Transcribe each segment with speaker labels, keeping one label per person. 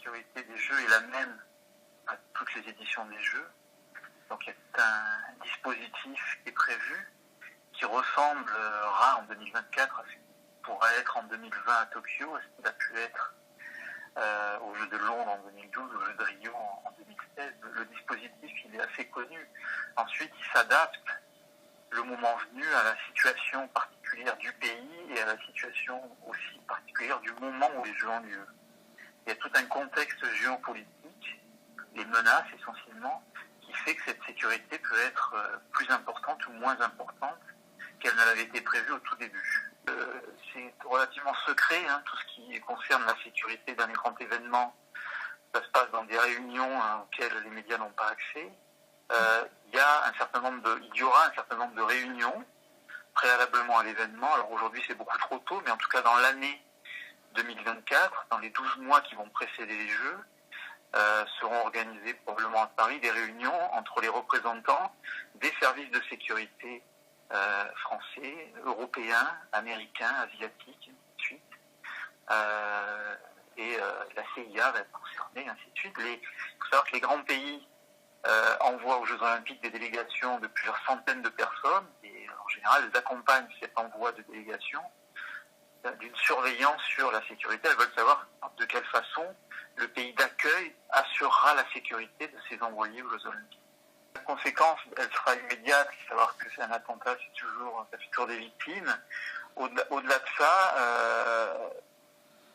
Speaker 1: sécurité des Jeux est la même à toutes les éditions des Jeux. Donc il y a un dispositif qui est prévu, qui ressemblera en 2024 à ce qui pourra être en 2020 à Tokyo, à ce qu'il a pu être aux Jeux de Londres en 2012, aux Jeux de Rio en 2016. Le dispositif, il est assez connu. Ensuite, il s'adapte le moment venu à la situation particulière du pays et à la situation aussi particulière du moment où les Jeux ont lieu. Il y a tout un contexte géopolitique, les menaces essentiellement, qui fait que cette sécurité peut être plus importante ou moins importante qu'elle ne l'avait été prévue au tout début. C'est relativement secret, tout ce qui concerne la sécurité d'un grand événement. Ça se passe dans des réunions auxquelles les médias n'ont pas accès. Il y aura un certain nombre de réunions préalablement à l'événement. Alors aujourd'hui c'est beaucoup trop tôt, mais en tout cas dans l'année 2024, dans les 12 mois qui vont précéder les Jeux, seront organisées probablement à Paris des réunions entre les représentants des services de sécurité français, européens, américains, asiatiques, ainsi de suite. Et la CIA va être concernée, ainsi de suite. Il faut savoir que les grands pays envoient aux Jeux Olympiques des délégations de plusieurs centaines de personnes et en général elles accompagnent cet envoi de délégations d'une surveillance sur la sécurité. Elles veulent savoir de quelle façon le pays d'accueil assurera la sécurité de ses envoyés aux Jeux Olympiques. La conséquence, elle sera immédiate, savoir que c'est un attentat, ça fait toujours des victimes. Au-delà de ça,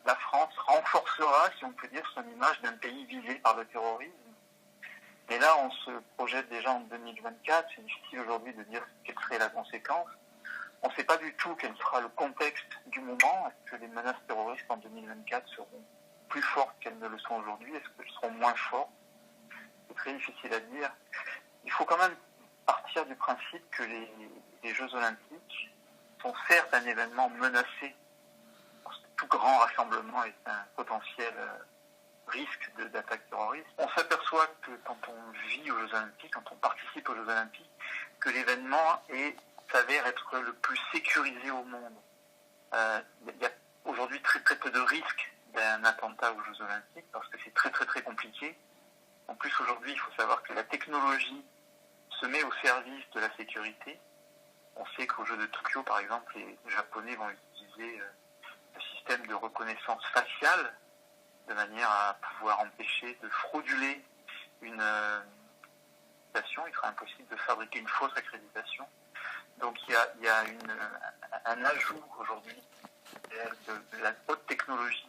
Speaker 1: la France renforcera, si on peut dire, son image d'un pays visé par le terrorisme. Mais là, on se projette déjà en 2024. C'est difficile aujourd'hui de dire quelle serait la conséquence. On ne sait pas du tout quel sera le contexte du moment. Est-ce que les menaces terroristes en 2024 seront plus fortes qu'elles ne le sont aujourd'hui? Est-ce qu'elles seront moins fortes? C'est très difficile à dire. Il faut quand même partir du principe que les Jeux Olympiques sont certes un événement menacé, parce que tout grand rassemblement est un potentiel risque d'attaque terroriste. On s'aperçoit que quand on vit aux Jeux Olympiques, quand on participe aux Jeux Olympiques, que l'événement s'avère être le plus sécurisé au monde. Il y a aujourd'hui très très peu de risques d'un attentat aux Jeux Olympiques parce que c'est très très très compliqué. En plus aujourd'hui, il faut savoir que la technologie se met au service de la sécurité. On sait qu'aux Jeux de Tokyo, par exemple, les Japonais vont utiliser le système de reconnaissance faciale de manière à pouvoir empêcher de frauduler une accréditation. Il sera impossible de fabriquer une fausse accréditation. Donc il y a un ajout aujourd'hui de la haute technologie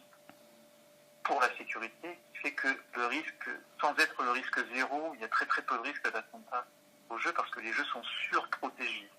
Speaker 1: pour la sécurité qui fait que le risque, sans être le risque zéro, il y a très très peu de risques d'attentat aux Jeux parce que les Jeux sont surprotégés.